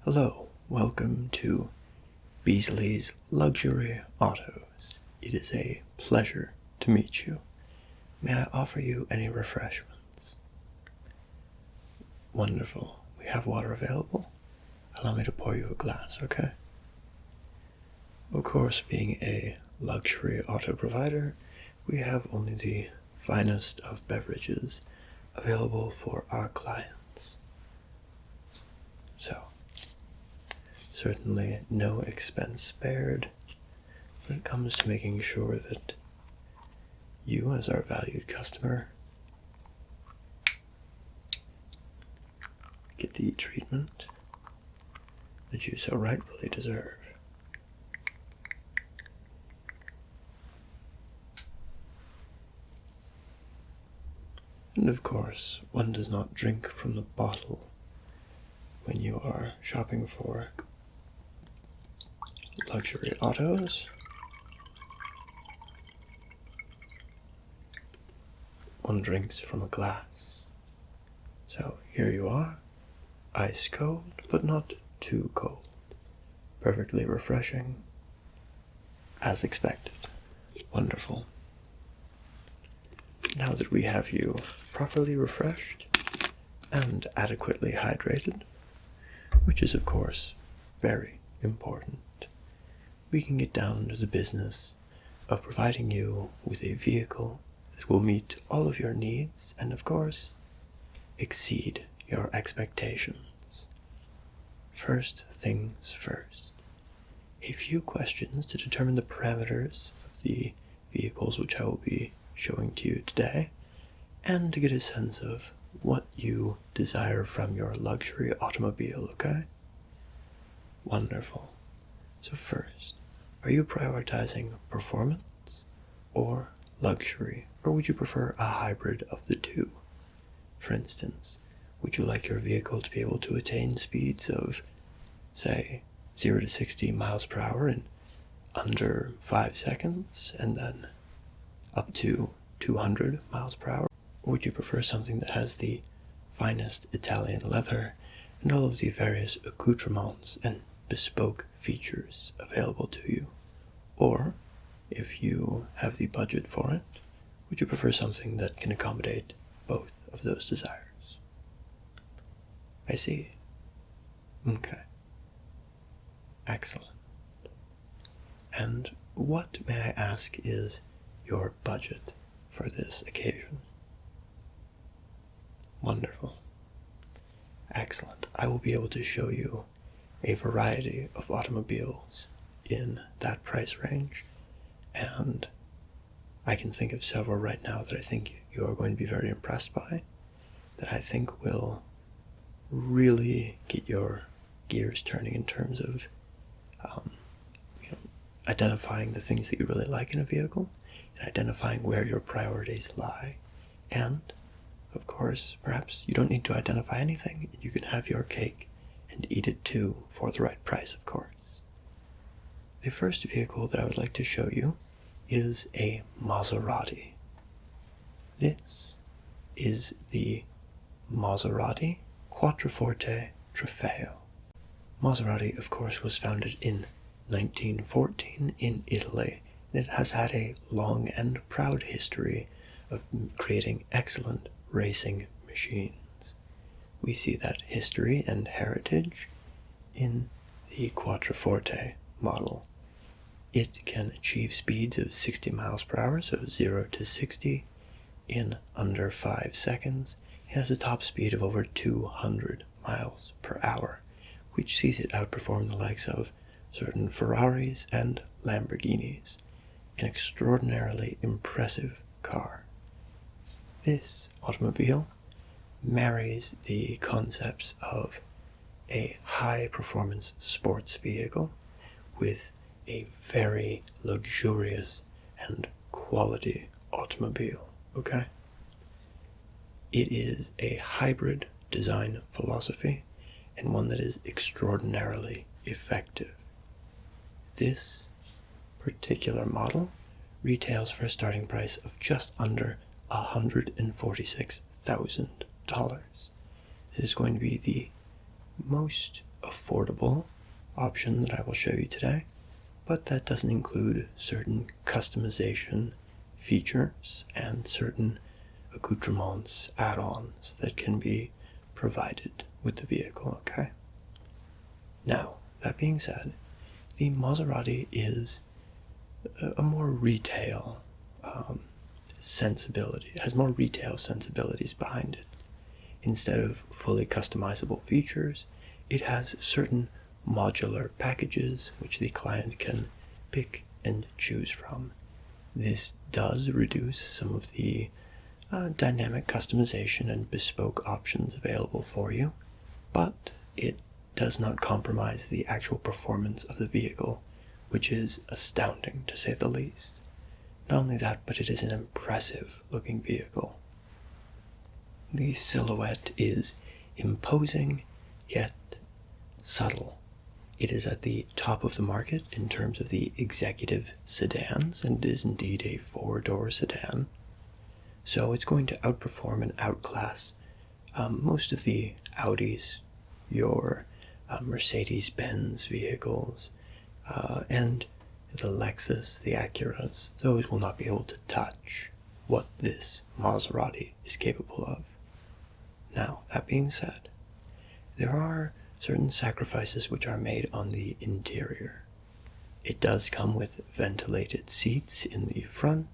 Hello, welcome to Beazly's Luxury Autos. It is a pleasure to meet you. May I offer you any refreshments? Wonderful. We have water available. Allow me to pour you a glass, okay? Of course, being a luxury auto provider, we have only the finest of beverages available for our clients. So, certainly no expense spared when it comes to making sure that you, as our valued customer, get the treatment that you so rightfully deserve. And of course, one does not drink from the bottle when you are shopping for luxury autos. One drinks from a glass. So here you are, ice cold, but not too cold. Perfectly refreshing, as expected. Wonderful. Now that we have you properly refreshed and adequately hydrated, which is of course very important, we can get down to the business of providing you with a vehicle that will meet all of your needs and, of course, exceed your expectations. First things first. A few questions to determine the parameters of the vehicles which I will be showing to you today, and to get a sense of what you desire from your luxury automobile, okay? Wonderful. So first, are you prioritizing performance or luxury, or would you prefer a hybrid of the two? For instance, would you like your vehicle to be able to attain speeds of, say, 0 to 60 miles per hour in under 5 seconds, and then up to 200 miles per hour? Or would you prefer something that has the finest Italian leather and all of the various accoutrements and bespoke features available to you? Or, if you have the budget for it, would you prefer something that can accommodate both of those desires? I see. Okay. Excellent. And what, may I ask, is your budget for this occasion? Wonderful. Excellent. I will be able to show you a variety of automobiles in that price range, and I can think of several right now that I think you are going to be very impressed by, that I think will really get your gears turning in terms of identifying the things that you really like in a vehicle, and identifying where your priorities lie. And, of course, perhaps you don't need to identify anything, and you can have your cake and eat it too for the right price, of course. The first vehicle that I would like to show you is a Maserati. This is the Maserati Quattroporte Trofeo. Maserati, of course, was founded in 1914 in Italy, and it has had a long and proud history of creating excellent racing machines. We see that history and heritage in the Quattroporte model. It can achieve speeds of 60 miles per hour, so 0 to 60, in under 5 seconds. It has a top speed of over 200 miles per hour, which sees it outperform the likes of certain Ferraris and Lamborghinis. An extraordinarily impressive car. This automobile marries the concepts of a high-performance sports vehicle with a very luxurious and quality automobile, okay? It is a hybrid design philosophy, and one that is extraordinarily effective. This particular model retails for a starting price of just under $146,000. This is going to be the most affordable option that I will show you today, but that doesn't include certain customization features and certain accoutrements, add-ons that can be provided with the vehicle, okay? Now, that being said, the Maserati is a more retail sensibility. It has more retail sensibilities behind it. Instead of fully customizable features, it has certain modular packages which the client can pick and choose from. This does reduce some of the dynamic customization and bespoke options available for you, but it does not compromise the actual performance of the vehicle, which is astounding to say the least. Not only that, but it is an impressive looking vehicle. The silhouette is imposing yet subtle. It is at the top of the market in terms of the executive sedans, and it is indeed a four-door sedan. So it's going to outperform and outclass most of the Audis, your Mercedes-Benz vehicles, and the Lexus, the Acuras. Those will not be able to touch what this Maserati is capable of. Now, that being said, there are certain sacrifices which are made on the interior. It does come with ventilated seats in the front,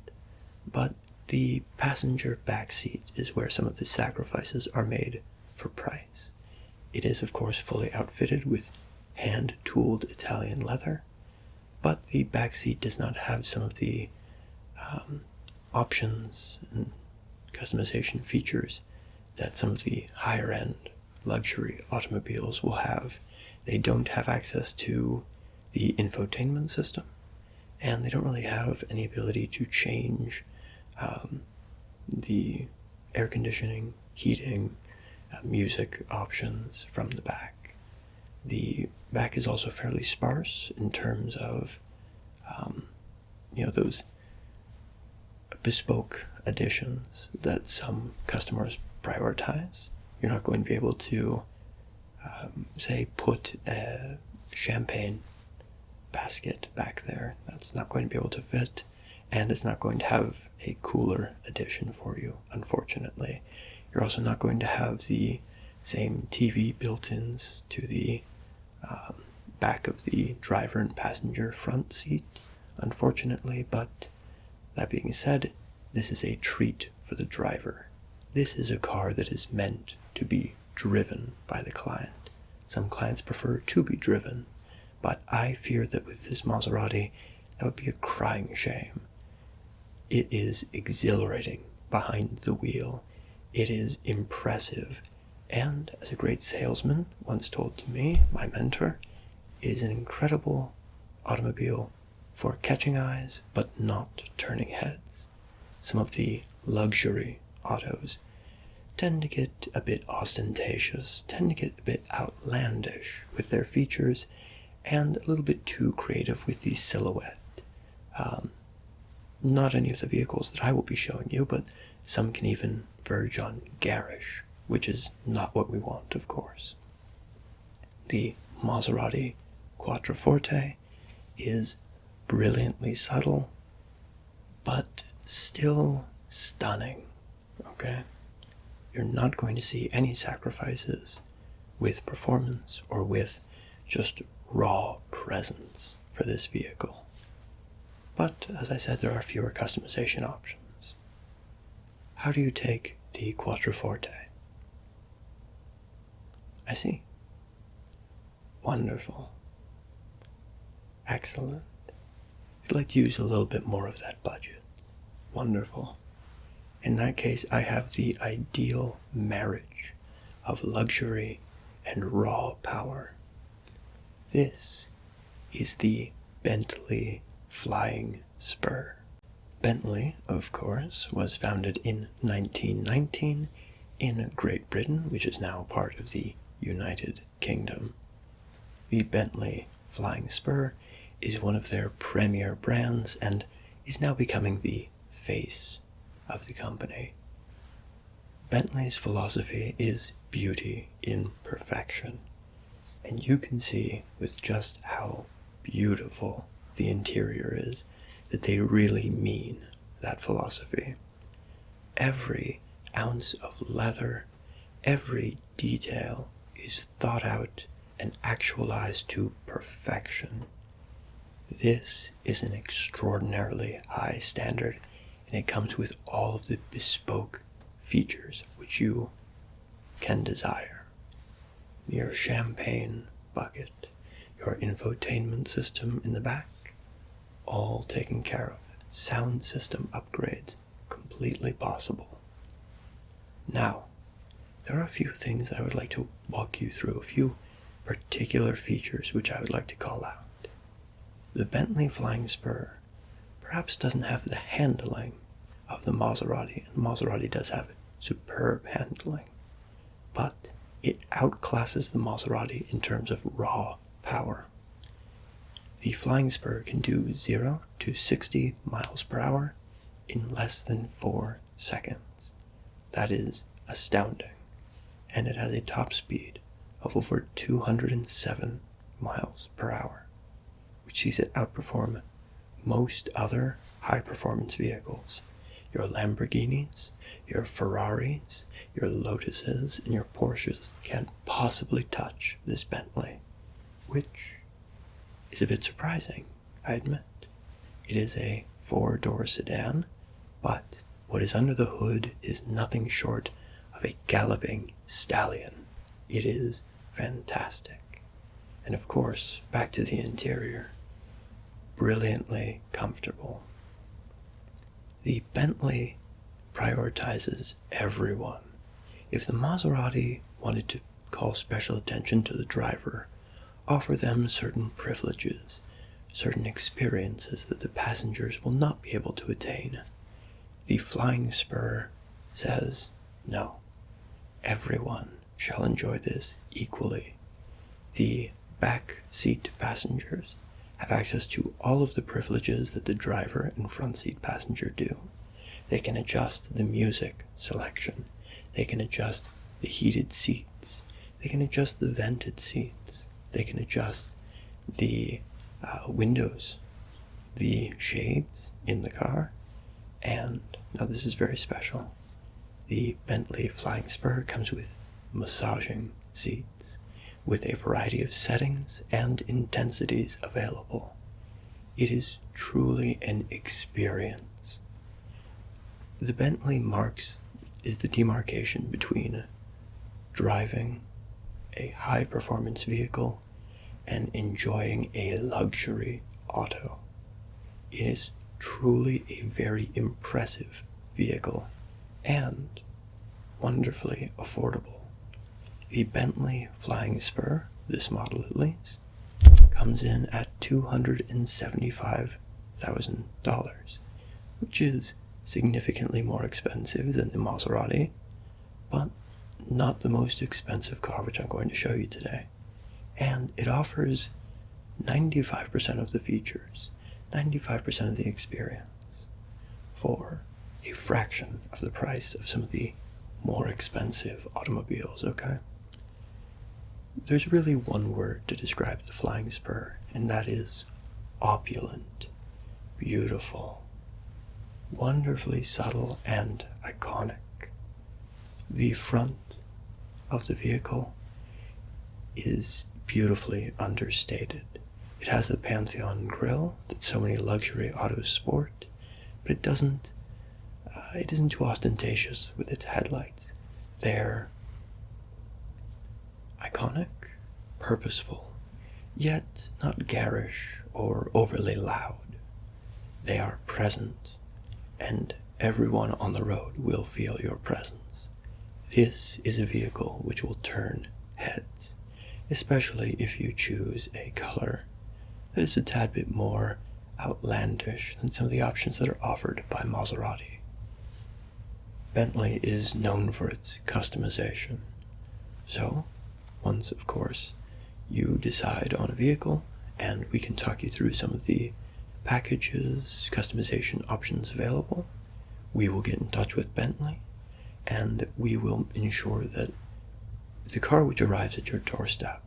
but the passenger back seat is where some of the sacrifices are made for price. It is, of course, fully outfitted with hand-tooled Italian leather, but the back seat does not have some of the options and customization features that some of the higher-end luxury automobiles will have. They don't have access to the infotainment system, and they don't really have any ability to change the air conditioning, heating, music options from the back. The back is also fairly sparse in terms of, those bespoke additions that some customers prioritize. You're not going to be able to, say, put a champagne basket back there. That's not going to be able to fit, and it's not going to have a cooler addition for you, unfortunately. You're also not going to have the same TV built-ins to the back of the driver and passenger front seat, unfortunately, but that being said, this is a treat for the driver. This is a car that is meant to be driven by the client. Some clients prefer to be driven, but I fear that with this Maserati, that would be a crying shame. It is exhilarating behind the wheel. It is impressive, and as a great salesman once told to me, my mentor, it is an incredible automobile for catching eyes, but not turning heads. Some of the luxury autos tend to get a bit ostentatious, tend to get a bit outlandish with their features, and a little bit too creative with the silhouette. Not any of the vehicles that I will be showing you, but some can even verge on garish, which is not what we want, of course. The Maserati Quattroporte is brilliantly subtle, but still stunning, okay? You're not going to see any sacrifices with performance or with just raw presence for this vehicle. But, as I said, there are fewer customization options. How do you take the Quattroporte? I see. Wonderful. Excellent. I'd like to use a little bit more of that budget. Wonderful. In that case, I have the ideal marriage of luxury and raw power. This is the Bentley Flying Spur. Bentley, of course, was founded in 1919 in Great Britain, which is now part of the United Kingdom. The Bentley Flying Spur is one of their premier brands and is now becoming the face of the company. Bentley's philosophy is beauty in perfection. And you can see with just how beautiful the interior is that they really mean that philosophy. Every ounce of leather, every detail is thought out and actualized to perfection. This is an extraordinarily high standard, and it comes with all of the bespoke features which you can desire. Your champagne bucket, your infotainment system in the back, all taken care of. Sound system upgrades completely possible. Now, there are a few things that I would like to walk you through, a few particular features which I would like to call out. The Bentley Flying Spur perhaps doesn't have the handling of the Maserati, and Maserati does have superb handling, but it outclasses the Maserati in terms of raw power. The Flying Spur can do 0 to 60 miles per hour in less than 4 seconds. That is astounding, and it has a top speed of over 207 miles per hour, which sees it outperform most other high-performance vehicles. Your Lamborghinis, your Ferraris, your Lotuses, and your Porsches can't possibly touch this Bentley, which is a bit surprising, I admit. It is a 4-door sedan, but what is under the hood is nothing short of a galloping stallion. It is fantastic. And of course, back to the interior. Brilliantly comfortable. The Bentley prioritizes everyone. If the Maserati wanted to call special attention to the driver, offer them certain privileges, certain experiences that the passengers will not be able to attain, the Flying Spur says, no, everyone shall enjoy this equally. The back seat passengers have access to all of the privileges that the driver and front seat passenger do. They can adjust the music selection. They can adjust the heated seats. They can adjust the vented seats. They can adjust the windows, the shades in the car, and now this is very special. The Bentley Flying Spur comes with massaging seats with a variety of settings and intensities available. It is truly an experience. The Bentley is the demarcation between driving a high-performance vehicle and enjoying a luxury auto. It is truly a very impressive vehicle and wonderfully affordable. The Bentley Flying Spur, this model at least, comes in at $275,000, which is significantly more expensive than the Maserati, but not the most expensive car which I'm going to show you today. And it offers 95% of the features, 95% of the experience, for a fraction of the price of some of the more expensive automobiles, okay? There's really one word to describe the Flying Spur, and that is opulent, beautiful, wonderfully subtle and iconic. The front of the vehicle is beautifully understated. It has the Pantheon grille that so many luxury autos sport, but it isn't too ostentatious with its headlights. They're iconic, purposeful, yet not garish or overly loud. They are present, and everyone on the road will feel your presence. This is a vehicle which will turn heads, especially if you choose a color that is a tad bit more outlandish than some of the options that are offered by Maserati. Bentley is known for its customization, so once, of course, you decide on a vehicle, and we can talk you through some of the packages, customization options available, we will get in touch with Bentley, and we will ensure that the car which arrives at your doorstep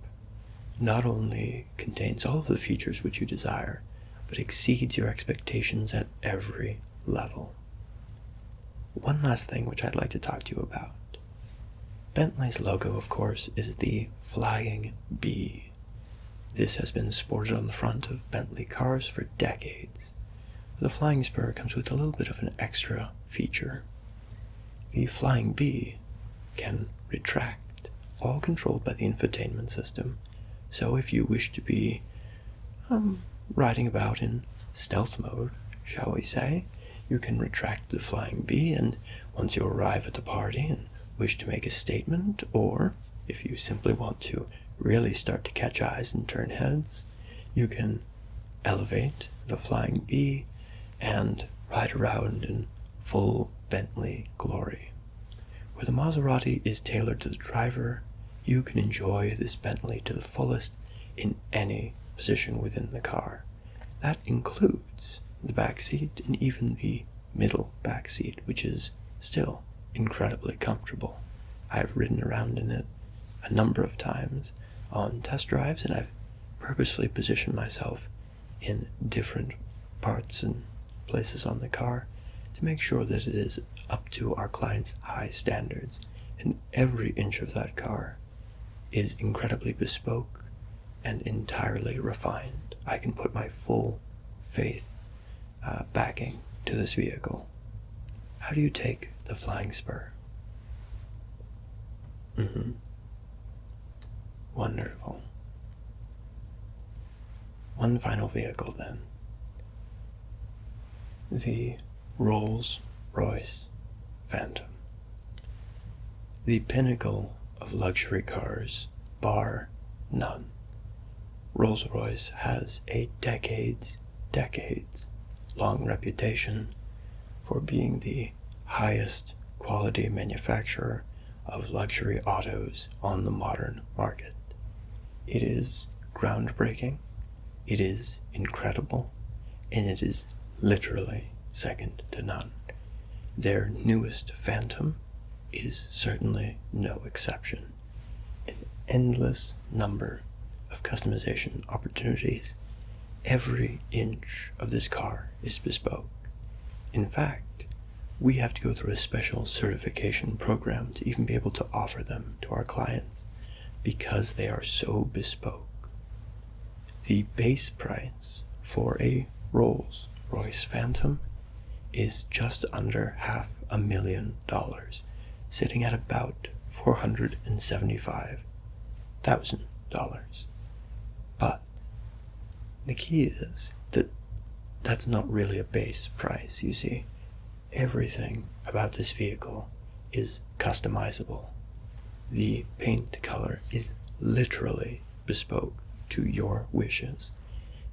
not only contains all of the features which you desire, but exceeds your expectations at every level. One last thing which I'd like to talk to you about. Bentley's logo, of course, is the flying bee. This has been sported on the front of Bentley cars for decades. The flying spur comes with a little bit of an extra feature. The flying bee can retract, all controlled by the infotainment system. So if you wish to be riding about in stealth mode, shall we say, you can retract the flying bee, and once you arrive at the party and wish to make a statement, or if you simply want to really start to catch eyes and turn heads, you can elevate the flying bee and ride around in full Bentley glory. Where the Maserati is tailored to the driver, you can enjoy this Bentley to the fullest in any position within the car. That includes the back seat and even the middle back seat, which is still incredibly comfortable. I've ridden around in it a number of times on test drives, and I've purposefully positioned myself in different parts and places on the car to make sure that it is up to our clients' high standards, and every inch of that car is incredibly bespoke and entirely refined. I can put my full faith backing to this vehicle. How do you take the flying spur? Wonderful. One final vehicle then. The Rolls-Royce Phantom. The pinnacle of luxury cars, bar none. Rolls-Royce has a decades long reputation for being the highest quality manufacturer of luxury autos on the modern market. It is groundbreaking, it is incredible, and it is literally second to none. Their newest Phantom is certainly no exception. An endless number of customization opportunities. Every inch of this car is bespoke. In fact, we have to go through a special certification program to even be able to offer them to our clients because they are so bespoke. The base price for a Rolls-Royce Phantom is just under $500,000, sitting at about $475,000. But the key is that that's not really a base price, you see. Everything about this vehicle is customizable. The paint color is literally bespoke to your wishes.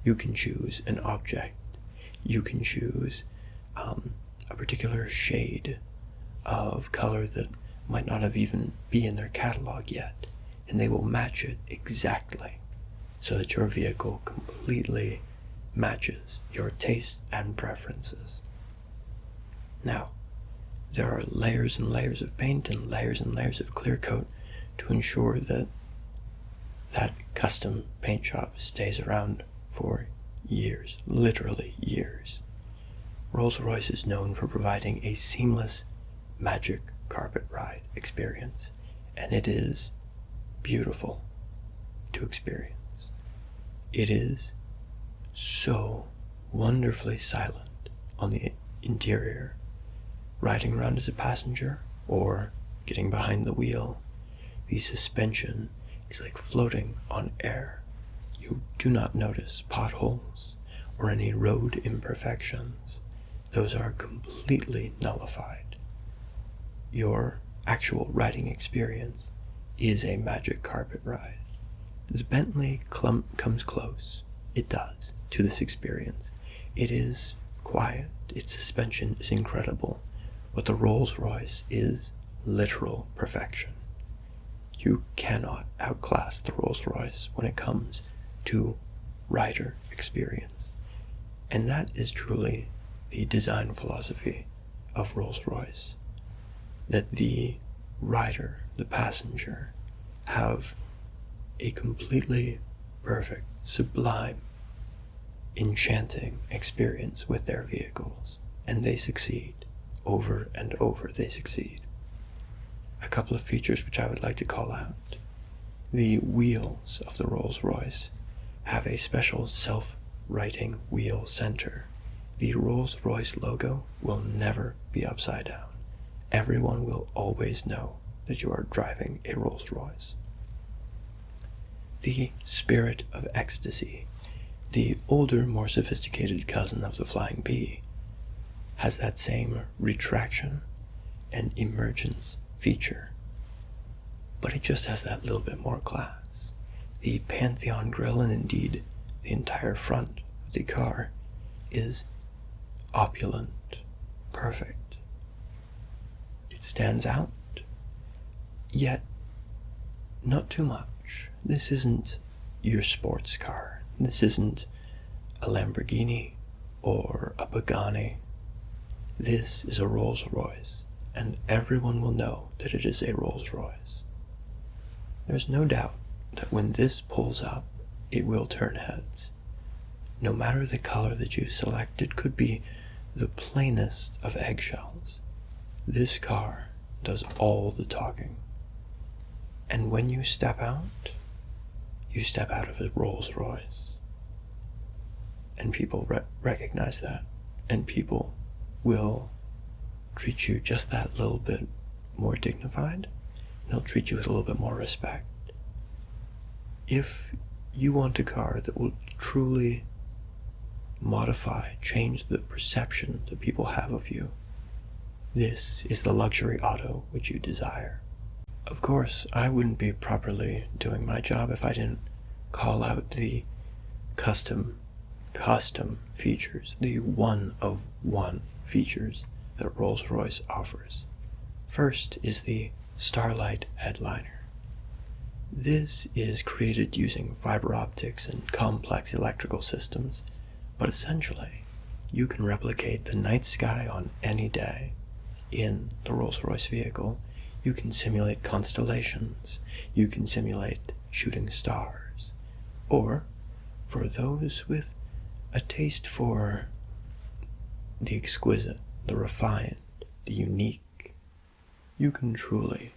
You can choose an object. You can choose a particular shade of color that might not have even been in their catalog yet, and they will match it exactly so that your vehicle completely matches your tastes and preferences. Now, there are layers and layers of paint and layers of clear coat to ensure that that custom paint shop stays around for years, literally years. Rolls-Royce is known for providing a seamless magic carpet ride experience, and it is beautiful to experience. It is so wonderfully silent on the interior. Riding around as a passenger or getting behind the wheel, the suspension is like floating on air. You do not notice potholes or any road imperfections. Those are completely nullified. Your actual riding experience is a magic carpet ride. The Bentley comes close, it does, to this experience. It is quiet, its suspension is incredible, but the Rolls-Royce is literal perfection. You cannot outclass the Rolls-Royce when it comes to rider experience. And that is truly the design philosophy of Rolls-Royce. That the rider, the passenger, have a completely perfect, sublime, enchanting experience with their vehicles, and they succeed. Over and over they succeed. A couple of features which I would like to call out. The wheels of the Rolls-Royce have a special self-righting wheel center. The Rolls-Royce logo will never be upside down. Everyone will always know that you are driving a Rolls-Royce. The Spirit of Ecstasy, the older, more sophisticated cousin of the Flying Bee, has that same retraction and emergence feature, but it just has that little bit more class. The Pantheon grille, and indeed the entire front of the car, is opulent, perfect. It stands out, yet not too much. This isn't your sports car. This isn't a Lamborghini or a Pagani. This is a Rolls-Royce, and everyone will know that it is a Rolls-Royce. There's no doubt that when this pulls up, it will turn heads. No matter the color that you select, it could be the plainest of eggshells. This car does all the talking. And when you step out of a Rolls-Royce. And people recognize that, and people will treat you just that little bit more dignified. They'll treat you with a little bit more respect. If you want a car that will truly modify, change the perception that people have of you, this is the luxury auto which you desire. Of course, I wouldn't be properly doing my job if I didn't call out the custom features, the one-of-one features that Rolls-Royce offers. First is the Starlight headliner. This is created using fiber optics and complex electrical systems, but essentially, you can replicate the night sky on any day in the Rolls-Royce vehicle. You can simulate constellations, you can simulate shooting stars, or, for those with a taste for the exquisite, the refined, the unique, you can truly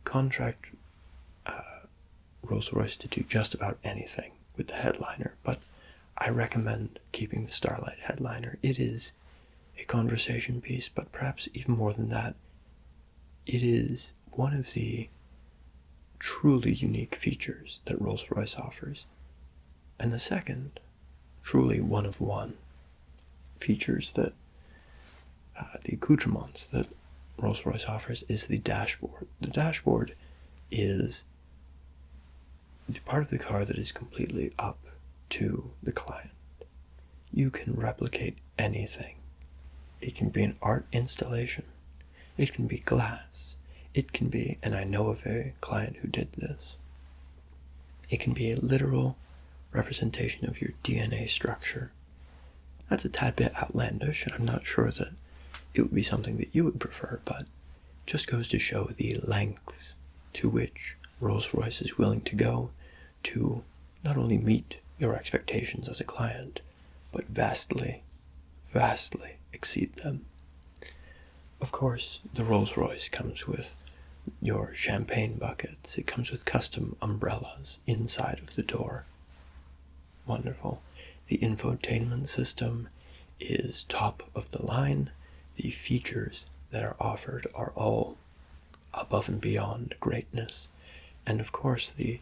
contract Rolls-Royce to do just about anything with the headliner, but I recommend keeping the Starlight headliner. It is a conversation piece, but perhaps even more than that, it is one of the truly unique features that Rolls-Royce offers. And the second, truly one-of-one features that the accoutrements that Rolls-Royce offers is the dashboard. The dashboard is the part of the car that is completely up to the client. You can replicate anything. It can be an art installation. It can be glass. It can be, and I know of a client who did this, it can be a literal representation of your DNA structure. That's a tad bit outlandish, and I'm not sure that it would be something that you would prefer, but just goes to show the lengths to which Rolls-Royce is willing to go to not only meet your expectations as a client, but vastly exceed them. Of course, the Rolls-Royce comes with your champagne buckets. It comes with custom umbrellas inside of the door. Wonderful. The infotainment system is top of the line. The features that are offered are all above and beyond greatness. And of course, the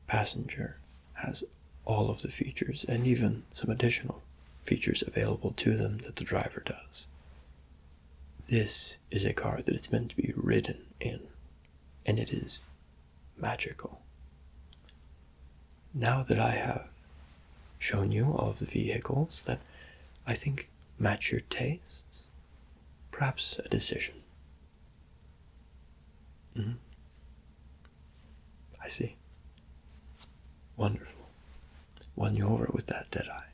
passenger has all of the features and even some additional features available to them that the driver does. This is a car that is meant to be ridden in, and it is magical. Now that I have shown you all of the vehicles that I think match your tastes, perhaps a decision. I see. Wonderful. Won you over with that, did I?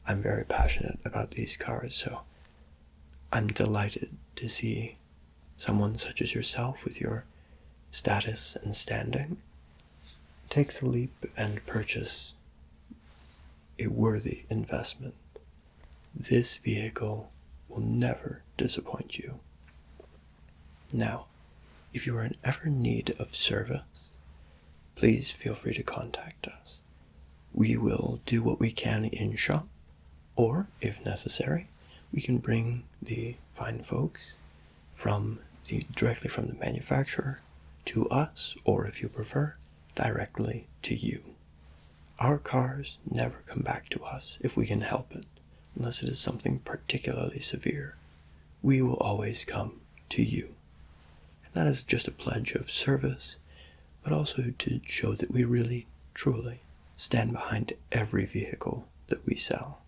I'm very passionate about these cars, so I'm delighted to see someone such as yourself with your status and standing take the leap and purchase a worthy investment. This vehicle will never disappoint you. Now, if you are in ever need of service, please feel free to contact us. We will do what we can in shop, or, if necessary, we can bring the fine folks directly from the manufacturer to us, or if you prefer, directly to you. Our cars never come back to us if we can help it, unless it is something particularly severe. We will always come to you. And that is just a pledge of service, but also to show that we really, truly stand behind every vehicle that we sell.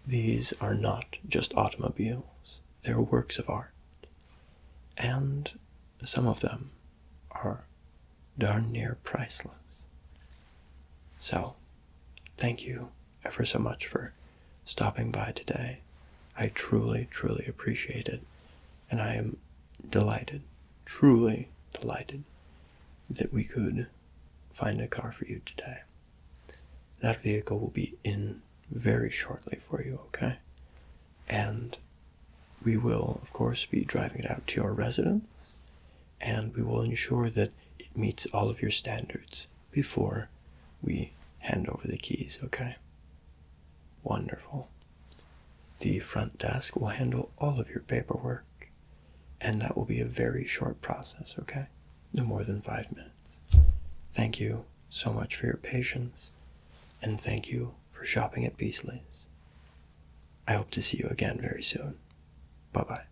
These are not just automobiles, they're works of art. And some of them are darn near priceless. So, thank you ever so much for stopping by today. I truly, truly appreciate it. And I am delighted, truly delighted, that we could find a car for you today. That vehicle will be in very shortly for you, okay? And we will, of course, be driving it out to your residence, and we will ensure that it meets all of your standards before we hand over the keys, okay? Wonderful. The front desk will handle all of your paperwork, and that will be a very short process, okay? No more than 5 minutes. Thank you so much for your patience, and thank you for shopping at Beazly's. I hope to see you again very soon. Bye-bye.